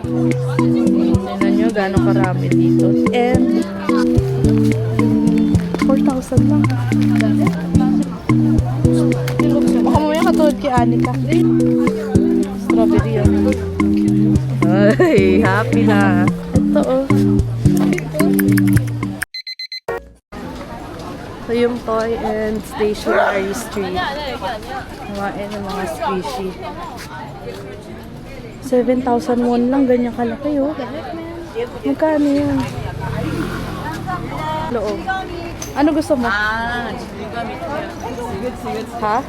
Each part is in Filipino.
Tingnan nyo gano'ng karami dito. And 4,000 lang. Baka mamaya katulad kay Anika. Strawberry yun. Ay, happy na. Ito oh. So yung toy and stationery street. Kumain ng mga squishy. 7,000 won lang. Ganyan kalaki oh. Magkano yun? Loob. Ano gusto mo? Ha?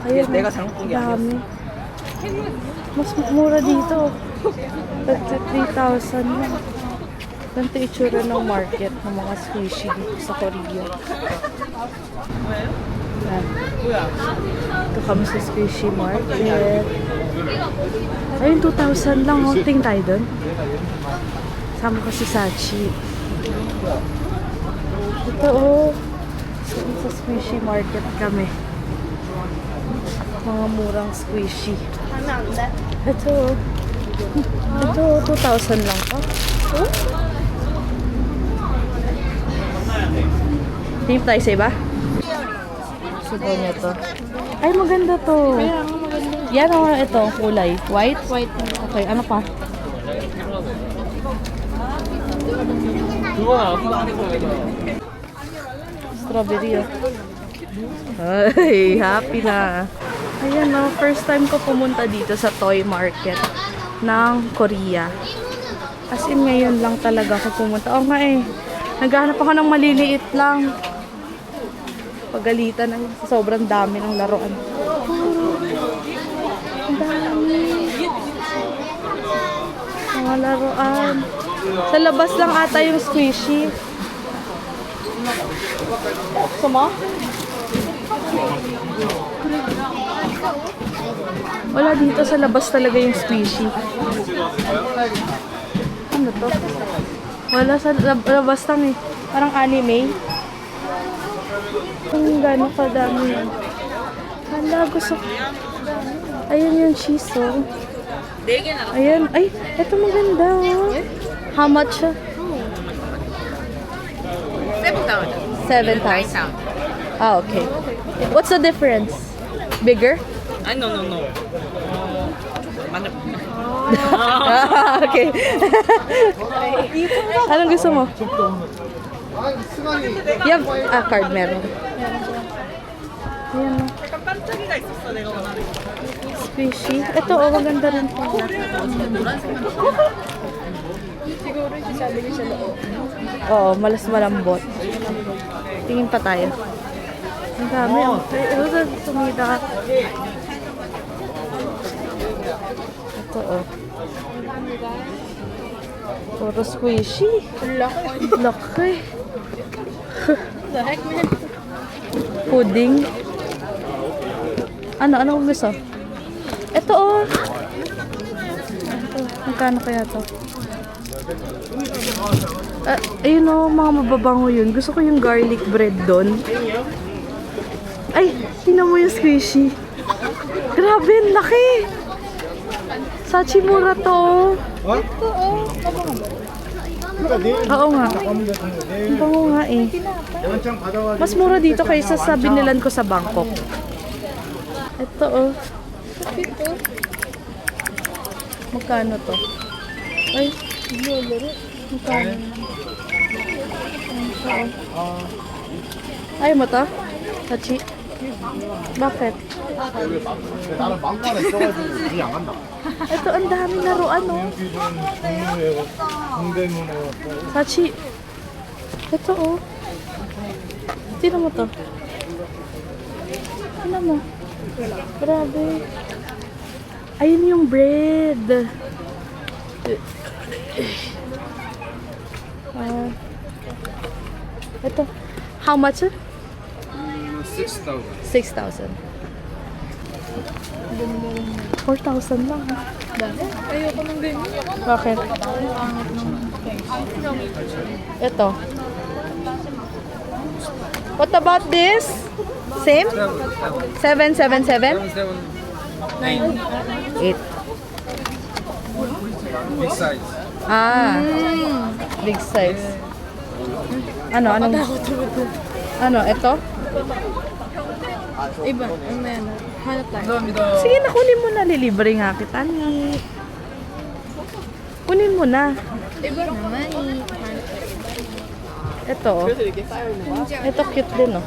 Ayun, dami. Mas mura dito. 3,000 lang. Ganito itsura ng market ng mga squishy dito sa Korea. Yan. Ito kami sa squishy market. Ayun, 2,000 lang. Tingin tayo dun. Sama ko si Sachi. Ito oh. Sa squishy market kami. Mga murang squishy. Ito oh. Ito 2,000 lang pa. Oh? Tingin tayo sa iba? Subo niya to. Ay, maganda to. Yan o, ito, kulay. White? White. Okay, ano pa? Strawberry oh. Ay, happy na. Ayan o, first time ko pumunta dito sa toy market ng Korea. As in, ngayon lang talaga ako pumunta. Oo nga eh. Naghahanap ako ng maliliit lang. Pagalitan ng sobrang dami ng laruan. Ang dami. Mga laruan. Sa labas lang ata yung squishy. Gusto mo? Wala dito sa labas talaga yung squishy. Ano to? Wala sa labas lang eh. Parang anime. Ang gano'n kadami yan. Hala, gusto ko. Ayan yung cheese oh. Ayan. Ay, ito maganda oh. How much siya? 7,000. 7,000. Ah, okay. What's the difference? Bigger? No. Okay. Anong gusto mo? You have card meron. Ayan. Squishy. Ito, oh, maganda rin po. Siguro sabi niya sa loob. Oo, malas malambot. Tingin pa tayo. Ang dami. Ito, sumida. Ito, oh. Puro squishy. Laki. The heck, man? Pudding. Ano gusto? Ito, oh. Ito, magkano kaya to? Ayun, oh, mga mababango yun. Gusto ko yung garlic bread doon. Ay, tingnan mo yung squishy. Grabe, ang laki. Sachi mura to. What? Oo nga. Ang bango nga eh. Mas mura dito kaysa sa binilan ko sa Bangkok. Ito oh. Magkano to? Ay, magkano? Ayaw mo to? Sachi? Bakit? Ito, ang daming laruan, oh. Sachi. Ito, oh. Tignan mo to. Tignan mo. Grabe. Ayun yung bread. Ito. How much? 6,000. 6,000. 4,000 lang. Ayoko nang ganyan. Bakit? Ito. What about this? Same? 777? 8. Big size. Ah, big size. Ano, ito? Iba, amen. Hanap tayo. 감사합니다. Sige na, kunin mo na. Lilibre nga kita ni. Kunin mo na. Iba naman. Hanap tayo. Ito, oh. Ito cute din, oh.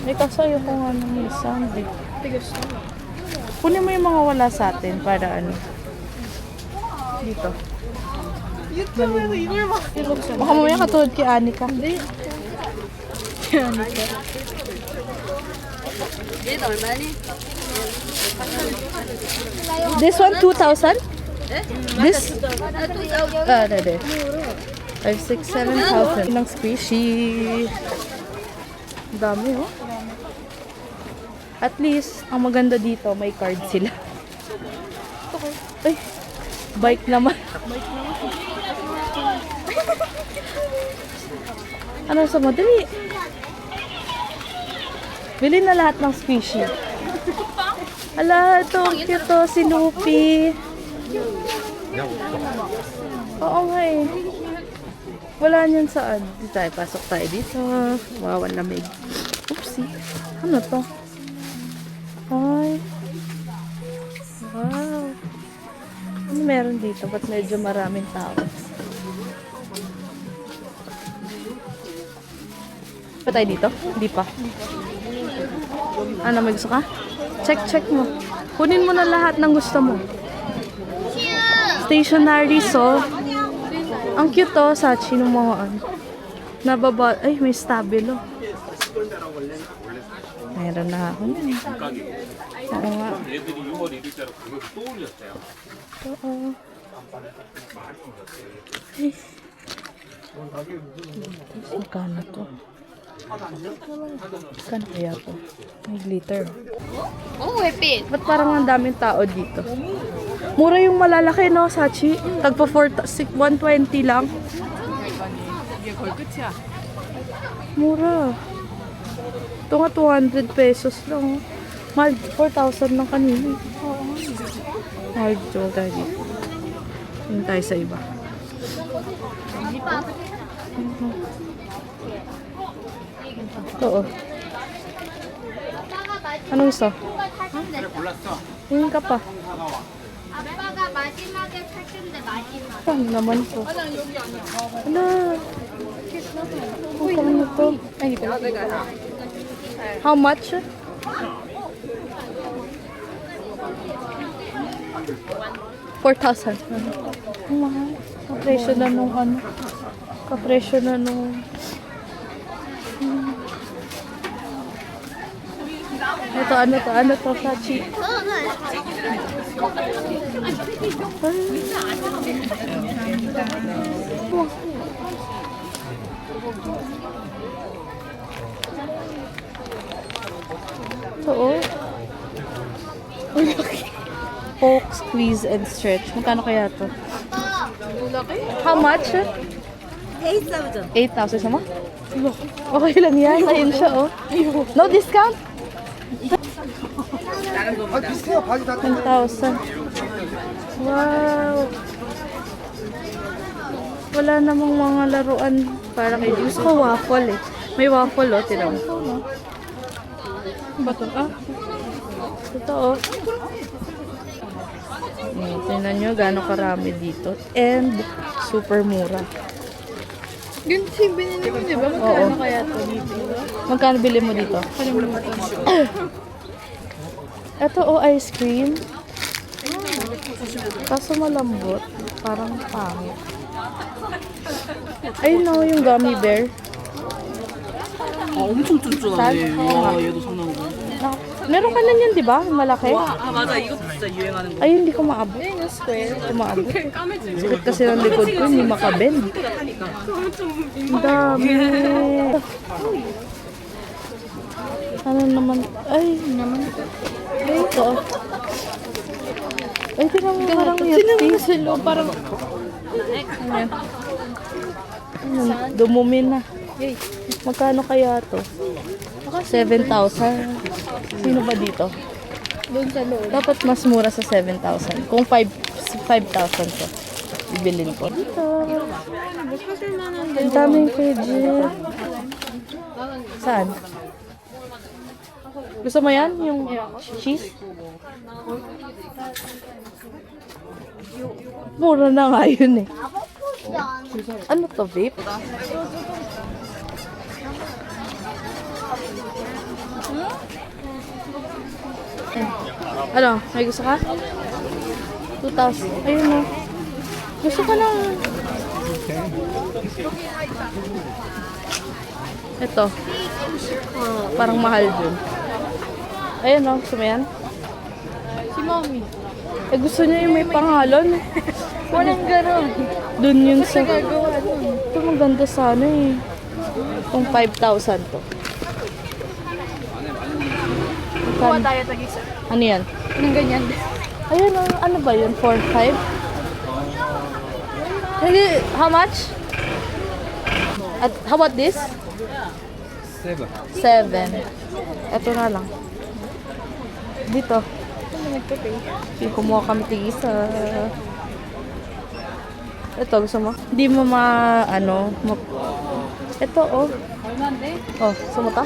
May kasayo ko nga ng isang eh. Tigas. Kunin mo yung mga wala sa atin para ano. Dito. Baka mamaya katulad kay Anika. Hindi. This one, 2,000? This? There. 5, 6, 7,000. Ng squishy. Ang dami, oh. At least, ang maganda dito, may card sila. Ay, bike naman. Ano sa madali? Bili na lahat ng squishy. Ala, ito, cute to, si Luffy. Oo nga eh. Wala niyan saan. Dito tayo, pasok tayo dito. Wow, ang lamig. Oopsie. Ano to? Ay. Wow. Ano meron dito? Ba't medyo maraming tao? Pa tayo dito? Hindi pa. Ano, may gusto ka? Check mo. Kunin mo na lahat ng gusto mo. Stationery, so. Ang cute to, Sachi, ng mga ano. Nababa, ay, may stabilo. Meron na ako. Oo nga. Oo. Ay. Magkano to? Magkano kaya to? May glitter. Oh, whippet. Ba't parang ang daming tao dito? Mura yung malalaki, no, Sachi? Tagpa 120 lang. Mura. Ito nga 200 pesos lang. Mahal, 4,000 lang kanina. Mahal dito tayo dito. Yun tayo sa iba. Ito, oh. Anong gusto? Tingin ka pa. 아빠가 마지막에 살 텐데 마지막. Ano naman to? Ala. Ano to? How much? 4,000. Ang mahal. Kapresyo na nung ano. Kapresyo na nung... Ito, ano to, Sachi? Ito, oh. Poke, squeeze, and stretch. Magkano kaya to? How much? 8,000. 8,000 sama? Okay lang yan. Ayun siya, oh. No discount? 10,000. Wow. Wala namang mga laruan para kay Diyos ko waffle eh. May waffle, oh. Tinan mo. Bato, ah. Ito, oh. Tingnan nyo gano'ng karami dito. And, super mura. Ganito yung binili mo, di ba? Oo. Magkano kaya ito dito? Magkano bili mo dito? Ito, oh, ice cream. Kaso malambot. Parang pangit. Ayun no, yung gummy bear. 엄청 쫀쫀하네. Oo nga. 와, 얘도 상당히. Meron ka na yan, di ba? Malaki. 아, 맞아. 이것도 진짜 유행하는 거. Ay, hindi ko maabot. Ayun, yung square. Hindi ko maabot. Sakit kasi ng likod ko, hindi makabend. Ang dami. Ano naman? Ay, ay, ito. Ay, tingnan mo parang yati. Silo, parang... Ayan. Dumumi na. Magkano kaya to? 7,000. Sino ba dito? Doon sa loob. Dapat mas mura sa 7,000. Kung 5,000 to, bibilin ko. Dito. Ang daming fidget. Saan? Gusto mo yan? Yung cheese? Mura na nga yun eh. Ano to, vape? Ano? May gusto ka? 2,000. Ayun o. Gusto ko ng... Ito. Parang mahal dun. Ayun o. Gusto mo yan? Si Mommy. Eh gusto niya yung may pangalan. Walang gano'n. Dun yun sa... Gagawa nun. Ito maganda sana eh. Kung 5,000 to. Kuha tayo tag-isa. Ano yan? Anong ganyan? Ayun, ano ba yun? 4-5? How much? At how about this? 7. 7. Ito na lang. Dito. Ano nagpapay? Kumuha kami tig-isa. Ito, gusto mo? Hindi mo ito, oh. Oh, gusto mo ta?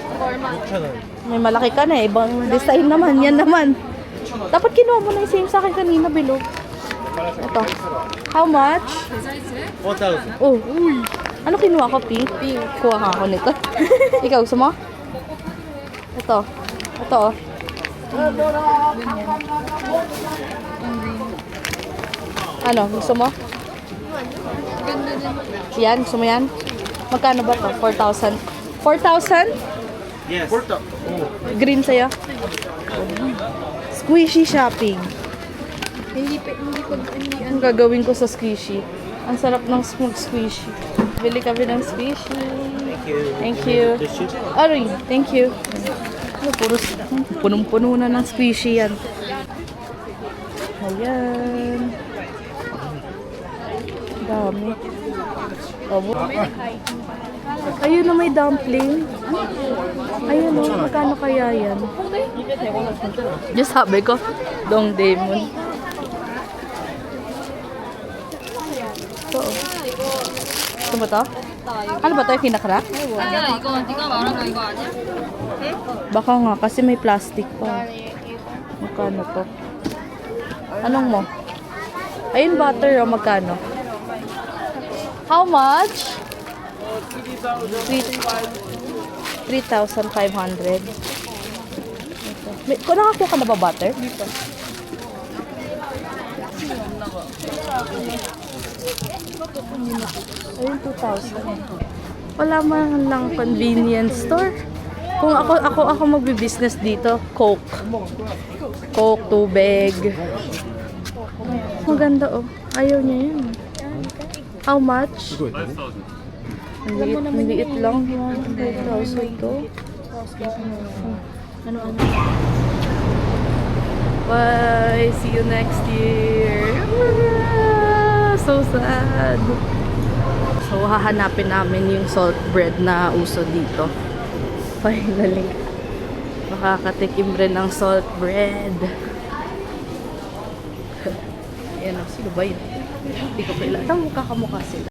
May malaki ka na eh. Ibang design naman. Yan naman. Dapat kinuha mo na yung same sa akin kanina, bilog. Ito. How much? 4,000. Oh, uy. Ano kinuha ko? Pink? Pink. Kuha ka ako nito. Ikaw, gusto mo? Ito. Ito, oh. Ano, gusto mo? Ganda din. Yan, gusto mo yan? Magkano ba to? 4,000? 4,000? Yes. Green sa'yo? Squishy shopping. Hindi Ang gagawin ko sa squishy. Ang sarap ng squishy. Bili kami ng squishy. Thank you. Aroy, thank you. Ano, punong-puno na ng squishy yan. Ayan. Dami. Ayun na may dumpling. Ayun o, magkano kaya yan? Just sabi ko, Dong Demon. Ito o. Ito ba ito? Ano ba ito? Yung kinakrak? Baka nga, kasi may plastic pa. Magkano to? Anong mo? Ayun butter o, magkano? How much? 3,500. Kung nakakuha ka na ba butter? Dito. Ayun, 2,000. Wala man lang convenience store. Kung ako magbi-business dito, Coke. Coke, tubig. Maganda oh. Ayaw niya yun. How much? Ang liit lang. 5,000 to. Ano? Bye! See you next year! So sad! So, hahanapin namin yung salt bread na uso dito. Finally. Makakatikim rin ng salt bread. Ayan o, sino ba yun? Hindi ko kilala. Kamukha sila.